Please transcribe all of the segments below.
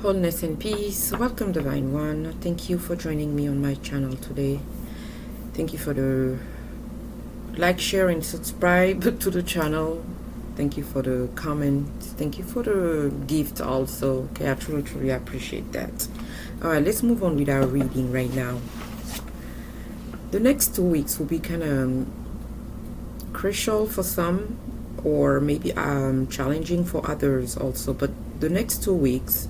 Wholeness and peace. Welcome, Divine One. Thank you for joining me on my channel today. Thank you for the like, share, and subscribe to the channel. Thank you for the comment. Thank you for the gift also. Okay, I truly appreciate that. All right, let's move on with our reading right now. The next 2 weeks will be kind of crucial for some, or maybe challenging for others also. But the next 2 weeks,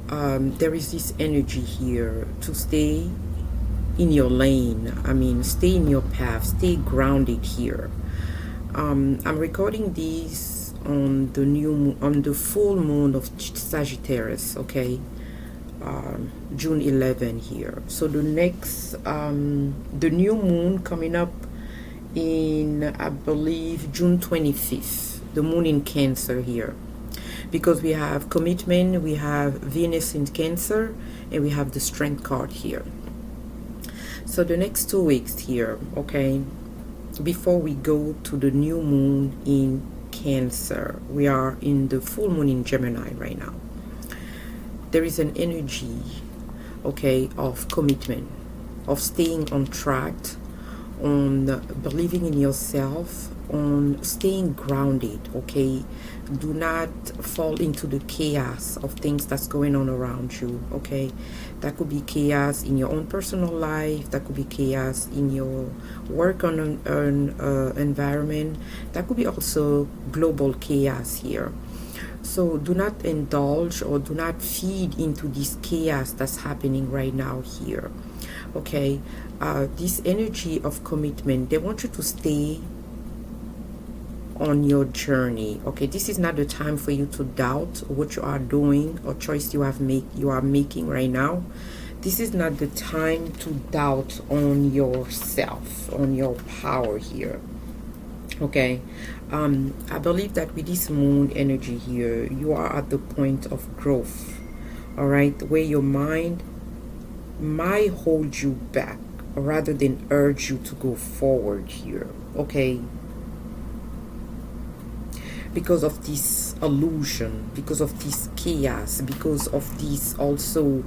there is this energy here to stay in your lane. I mean, stay in your path, stay grounded here. I'm recording these on the full moon of Sagittarius, okay, June 11 here. So the next the new moon coming up in, I believe, June 25th, the moon in Cancer here, because we have commitment, we have Venus in Cancer, and we have the Strength card here. So the next 2 weeks here, okay, before we go to the new moon in Cancer, we are in the full moon in Gemini right now. There is an energy, okay, of commitment, of staying on track, on believing in yourself, on staying grounded, okay. Do not fall into the chaos of things that's going on around you, okay. That could be chaos in your own personal life, that could be chaos in your work on an environment, that could be also global chaos here. So do not indulge or do not feed into this chaos that's happening right now here, okay. This energy of commitment, they want you to stay on your journey, okay. This is not the time for you to doubt what you are doing or choice you are making right now. This is not the time to doubt on yourself, on your power here, okay. I believe that with this moon energy here, you are at the point of growth, all right, where your mind might hold you back rather than urge you to go forward here, okay, because of this illusion, because of this chaos, because of this also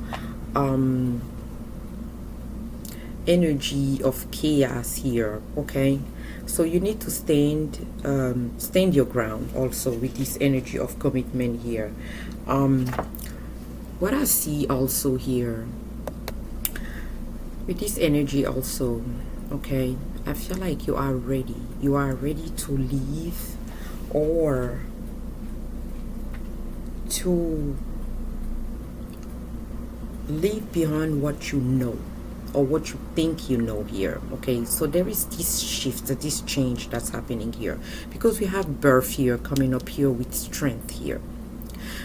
energy of chaos here, okay. So you need to stand your ground also with this energy of commitment here. What I see also here with this energy also, okay, I feel like you are ready to leave or to leave behind what you know or what you think you know here, okay. So there is this shift, this change that's happening here, because we have birth here coming up here with strength here.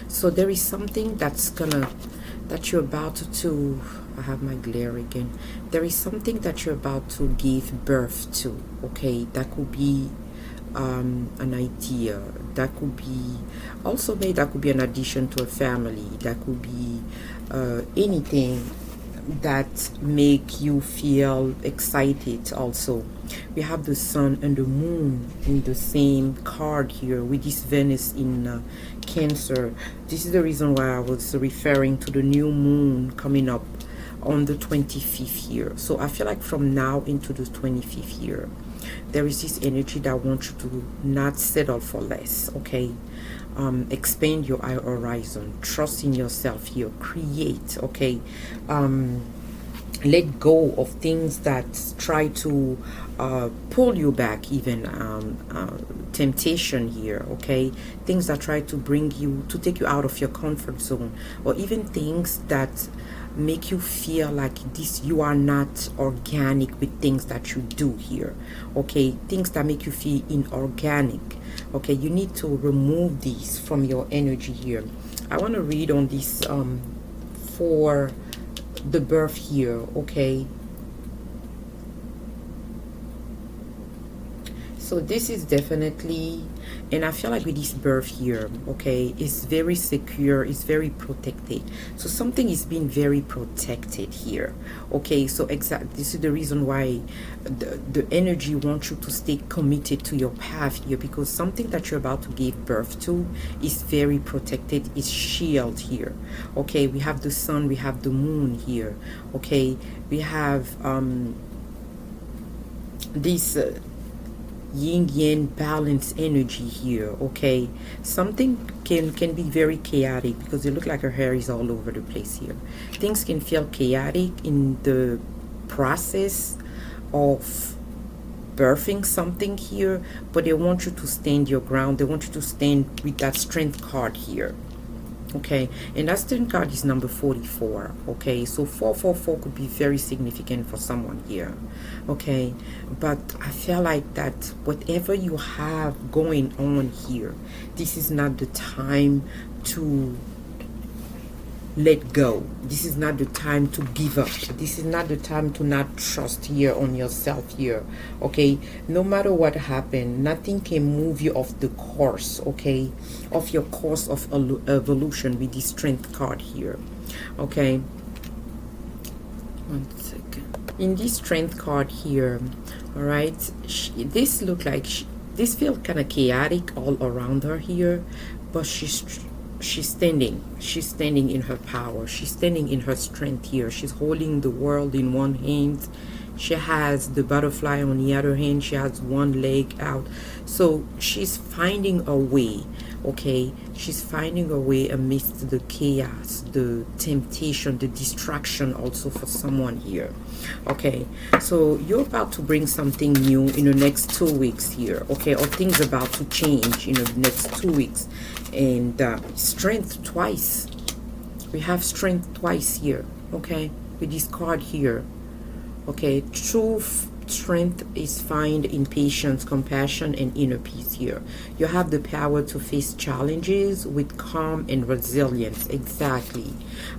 So there is something that you're about to, I have my glare again, there is something that you're about to give birth to, okay. That could be an idea, that could be also maybe that could be an addition to a family, that could be anything that make you feel excited also. We have the sun and the moon in the same card here with this Venus in Cancer. This is the reason why I was referring to the new moon coming up on the 25th here. So I feel like from now into the 25th year, there is this energy that wants you to not settle for less, okay. Expand your horizon, trust in yourself here, create, okay. Let go of things that try to pull you back, even temptation here, okay. Things that try to take you out of your comfort zone, or even things that make you feel like you are not organic with things that you do here, okay. Things that make you feel inorganic, okay. You need to remove these from your energy here. I want to read on this for the birth here, okay. So this is definitely, and I feel like with this birth here, okay, it's very secure, it's very protected. So something is being very protected here, okay. So this is the reason why the energy wants you to stay committed to your path here, because something that you're about to give birth to is very protected, is shield here, okay. We have the sun, we have the moon here, okay. We have this yin yang balance energy here, okay. Something can be very chaotic because it looks like her hair is all over the place here. Things can feel chaotic in the process of birthing something here, but they want you to stand your ground. They want you to stand with that strength card here, okay. And that strength card is number 44, okay. So 444 could be very significant for someone here, okay. But I feel like that whatever you have going on here, this is not the time to let go. This is not the time to give up. This is not the time to not trust here on yourself here, okay. No matter what happened, nothing can move you off the course, okay, of your course of evolution with this strength card here, okay. 1 second. In this strength card here, all right, this look like this feels kind of chaotic all around her here, but she's standing in her power, she's standing in her strength here. She's holding the world in one hand, she has the butterfly on the other hand, she has one leg out. So she's finding a way, okay. She's finding a way amidst the chaos, the temptation, the distraction also for someone here, okay. So you're about to bring something new in the next 2 weeks here, okay, or things about to change in the next 2 weeks. And strength twice, we have strength twice here, okay, with this card here, okay. True strength is found in patience, compassion, and inner peace here. You have the power to face challenges with calm and resilience, exactly,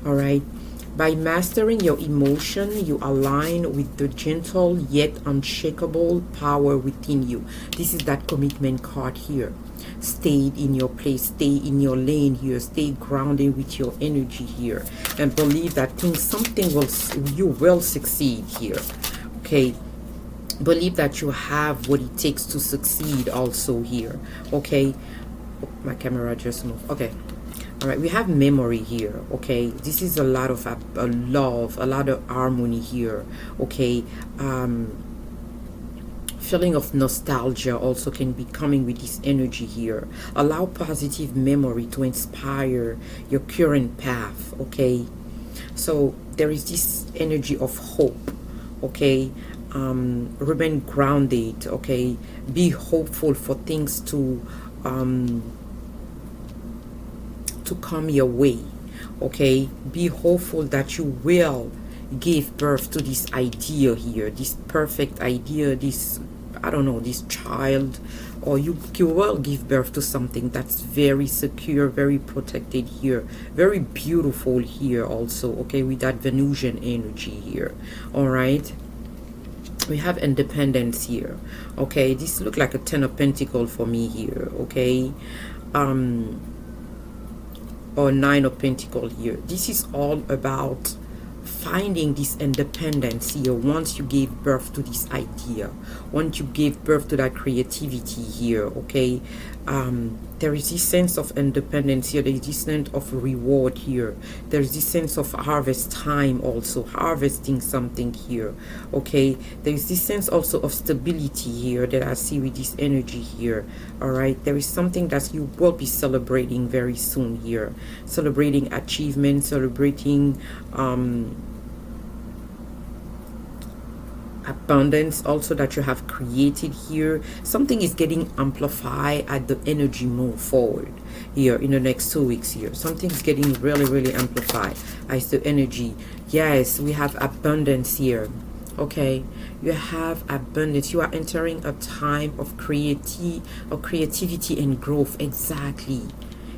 all right. By mastering your emotion, you align with the gentle yet unshakable power within you. This is that commitment card here. Stay in your place, stay in your lane here, stay grounded with your energy here, and believe that you will succeed here, okay. Believe that you have what it takes to succeed also here, okay. Oh, my camera just moved, okay. All right, we have memory here, okay. This is a lot of love, a lot of harmony here, okay. Feeling of nostalgia also can be coming with this energy here. Allow positive memory to inspire your current path, okay. So there is this energy of hope, okay. Remain grounded, okay. Be hopeful for things to come your way, okay. Be hopeful that you will give birth to this idea here, this perfect idea, this, I don't know, this child, or you will give birth to something that's very secure, very protected here, very beautiful here also, okay, with that Venusian energy here, all right. We have independence here, okay. This look like a 10 of Pentacles for me here, okay. Or 9 of Pentacles here. This is all about finding this independence here once you gave birth to this idea, once you gave birth to that creativity here, okay. There is this sense of independence here, there is this sense of reward here, there is this sense of harvest time also, harvesting something here, okay. There is this sense also of stability here that I see with this energy here, all right. There is something that you will be celebrating very soon here, celebrating achievement, celebrating abundance also that you have created here. Something is getting amplified at the energy move forward here in the next 2 weeks here. Something's getting really amplified as the energy. Yes, we have abundance here, okay. You have abundance. You are entering a time of creativity and growth, exactly.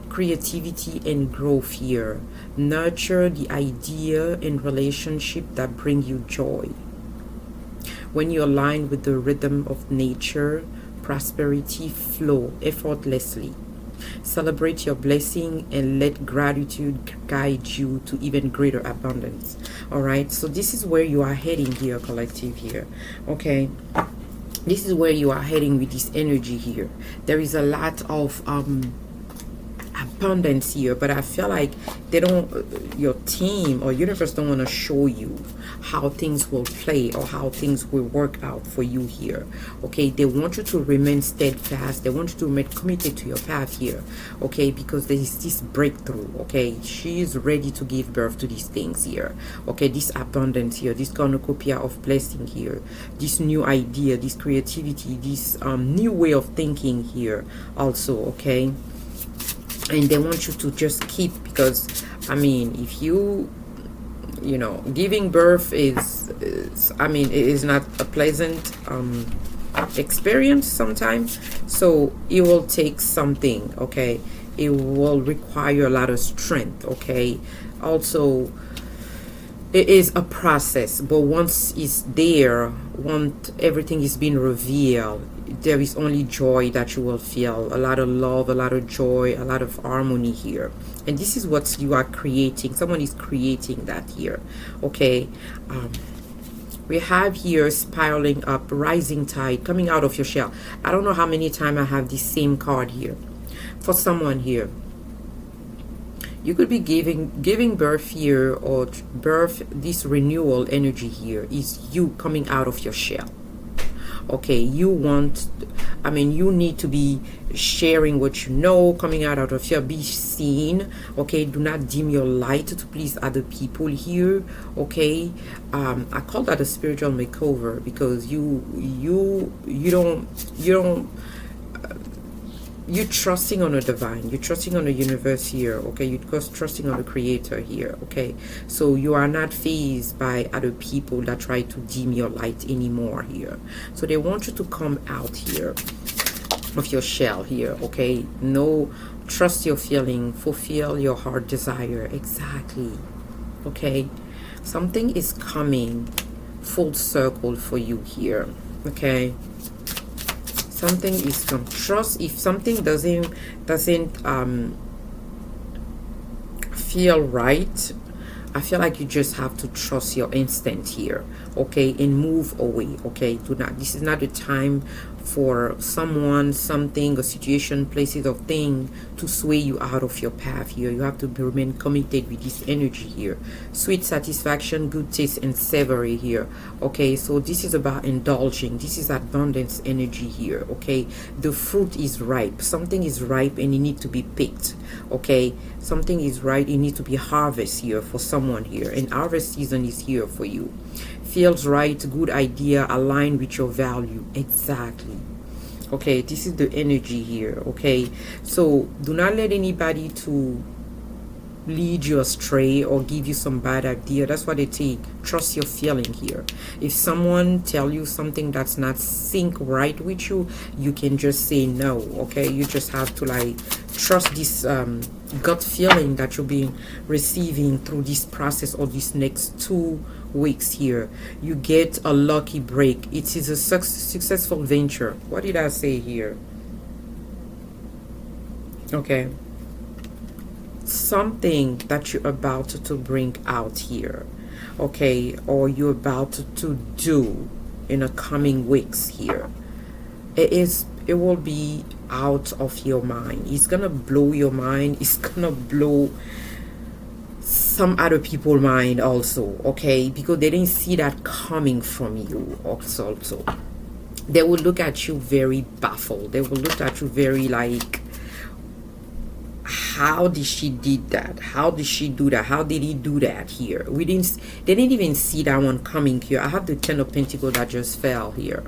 Creativity and growth here. Nurture the idea and relationship that bring you joy. When you align with the rhythm of nature, prosperity flow effortlessly. Celebrate your blessing and let gratitude guide you to even greater abundance. All right, so this is where you are heading here, collective here. Okay, this is where you are heading with this energy here. There is a lot of abundance here, but I feel like they don't, your team or universe don't want to show you how things will play or how things will work out for you here. Okay, they want you to remain steadfast. They want you to remain committed to your path here. Okay, because there is this breakthrough. Okay, she is ready to give birth to these things here. Okay, this abundance here, this cornucopia of blessing here, this new idea, this creativity, this new way of thinking here also. Okay, and they want you to just keep, because I mean, if you know, giving birth is I mean, it is not a pleasant experience sometimes, so it will take something. Okay, it will require a lot of strength. Okay, also it is a process, but once it's there, once everything is being revealed, there is only joy that you will feel. A lot of love, a lot of joy, a lot of harmony here. And this is what you are creating. Someone is creating that here. Okay, we have here spiraling up, rising tide, coming out of your shell. I don't know how many times I have this same card here for someone here. You could be giving birth here, or birth, this renewal energy here is you coming out of your shell. Okay, you want, I mean, you need to be sharing what you know, coming out of your, be seen. Okay, do not dim your light to please other people here. Okay, I call that a spiritual makeover, because you're trusting on a divine, you're trusting on the universe here. Okay, you're trusting on the creator here. Okay, so you are not fazed by other people that try to dim your light anymore here. So they want you to come out here of your shell here. Okay, no, trust your feeling, fulfill your heart desire. Exactly. Okay, something is coming full circle for you here. Okay, something is from trust. If something doesn't feel right, I feel like you just have to trust your instinct here. Okay, and move away. Okay, do not, this is not the time for someone, something, a situation, places, or thing to sway you out of your path here. You have to remain committed with this energy here. Sweet satisfaction, good taste, and savory here. Okay, so this is about indulging. This is abundance energy here. Okay, the fruit is ripe. Something is ripe and it needs to be picked. Okay, something is right, it needs to be harvest here for someone here, and harvest season is here for you. Feels right, good idea, align with your value. Exactly. Okay, this is the energy here. Okay, so do not let anybody to lead you astray or give you some bad idea. That's what they take. Trust your feeling here. If someone tell you something that's not sync right with you, you can just say no. Okay, you just have to like trust this gut feeling that you're being receiving through this process or this next 2 weeks here. You get a lucky break. It is a successful venture. What did I say here? Okay, something that you're about to bring out here. Okay, or you're about to do in the coming weeks here. It will be out of your mind. It's gonna blow your mind. It's gonna blow some other people's mind also. Okay, because they didn't see that coming from you. Also they will look at you very baffled. They will look at you very like, how did she did that? How did she do that? How did he do that here? They didn't even see that one coming here. I have the 10 of Pentacles that just fell here.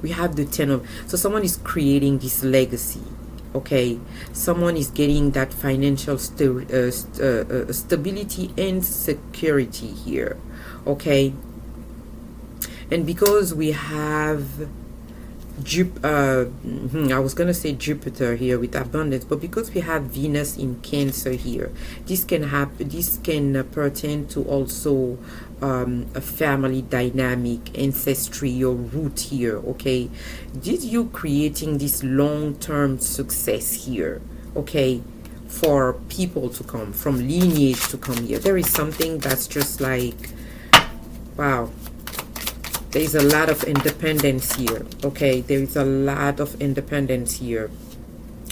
We have the 10 of, so someone is creating this legacy. Okay, someone is getting that financial stability and security here. Okay, and because we have I was gonna say Jupiter here with abundance, but because we have Venus in Cancer here, this can happen. This can pertain to also a family dynamic, ancestry, your root here. Okay, did you creating this long-term success here? Okay, for people to come from lineage to come here. There is something that's just like, wow. There is a lot of independence here. Okay, there is a lot of independence here.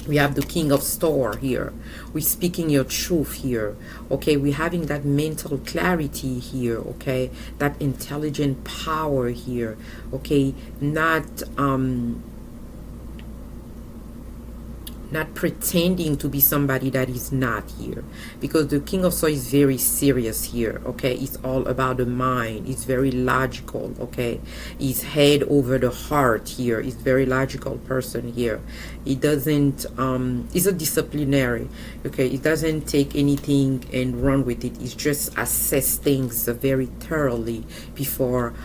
We have the King of Store here. We're speaking your truth here. Okay, we're having that mental clarity here. Okay, that intelligent power here. Okay, not pretending to be somebody that is not here, because the King of Swords is very serious here. Okay, it's all about the mind. It's very logical. Okay, he's head over the heart here. He's very logical person here. He doesn't he's a disciplinary. Okay, he doesn't take anything and run with it. He just assess things very thoroughly before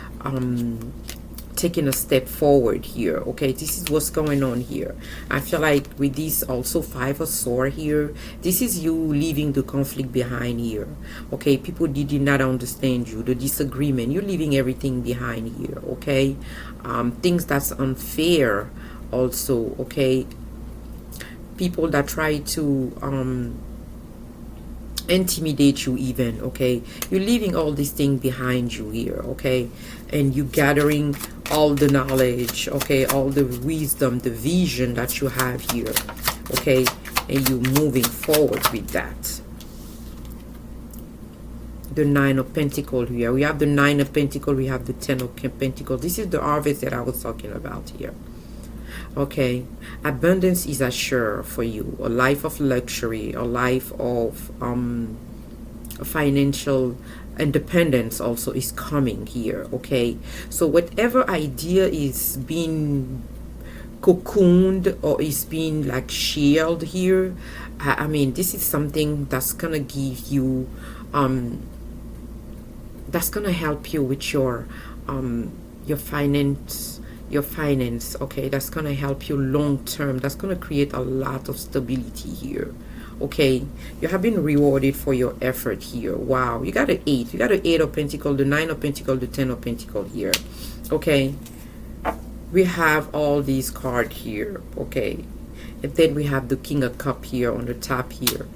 taking a step forward here. Okay, this is what's going on here. I feel like with this also Five of Swords here, this is you leaving the conflict behind here. Okay, people did not understand you, the disagreement, you're leaving everything behind here. Okay, things that's unfair also. Okay, people that try to intimidate you even. Okay, you're leaving all these things behind you here. Okay, and you gathering all the knowledge, okay, all the wisdom, the vision that you have here. Okay, and you moving forward with that. The Nine of Pentacles here. We have the Nine of Pentacles, we have the Ten of Pentacles. This is the harvest that I was talking about here. Okay, abundance is assured for you. A life of luxury, a life of financial independence also is coming here. Okay, so whatever idea is being cocooned or is being like shielded here, I mean, this is something that's gonna give you that's gonna help you with your finance, okay, that's gonna help you long term. That's gonna create a lot of stability here. Okay, you have been rewarded for your effort here. Wow, you got an 8, you got an 8 of Pentacles, the 9 of Pentacles, the 10 of Pentacles here. Okay, we have all these cards here. Okay, and then we have the King of Cups here on the top here.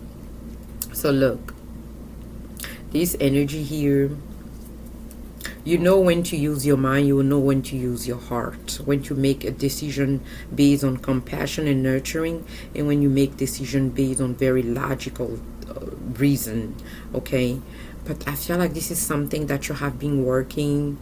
So look, this energy here, you know when to use your mind, you will know when to use your heart. When to make a decision based on compassion and nurturing, and when you make decision based on very logical reason. Okay, but I feel like this is something that you have been working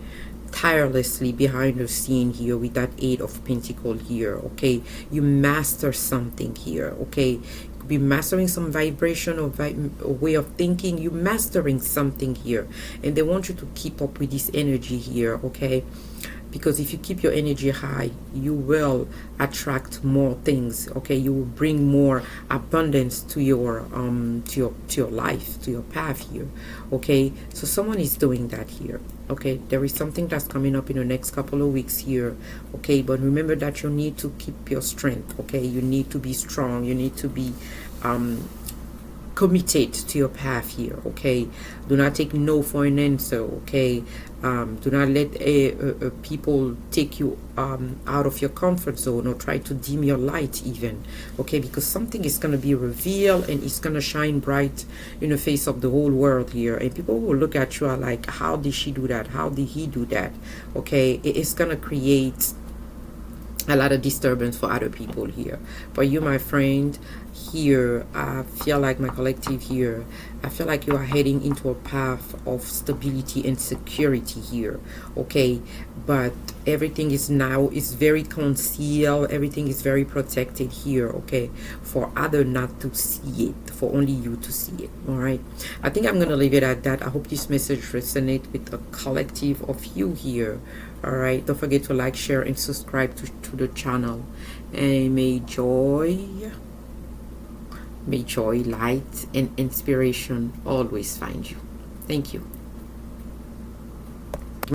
tirelessly behind the scene here with that 8 of Pentacles here. Okay, you master something here. Okay, be mastering some vibration or way of thinking. You mastering something here, and they want you to keep up with this energy here. Okay, because if you keep your energy high, you will attract more things. Okay, you will bring more abundance to your life, to your path here. Okay, so someone is doing that here. Okay, there is something that's coming up in the next couple of weeks here. Okay, but remember that you need to keep your strength. Okay, you need to be strong, you need to be committed to your path here. Okay, do not take no for an answer. Okay, do not let people take you out of your comfort zone or try to dim your light even. Okay, because something is going to be revealed and it's going to shine bright in the face of the whole world here, and people will look at you and like, how did she do that, how did he do that? Okay, it's going to create a lot of disturbance for other people here. But you, my friend, here, I feel like my collective here, I feel like you are heading into a path of stability and security here. Okay, but everything is now is very concealed, everything is very protected here. Okay, for other not to see it, for only you to see it. All right, I think I'm gonna leave it at that. I hope this message resonates with a collective of you here. All right, don't forget to like, share, and subscribe to the channel, and may joy, light, and inspiration always find you. Thank you.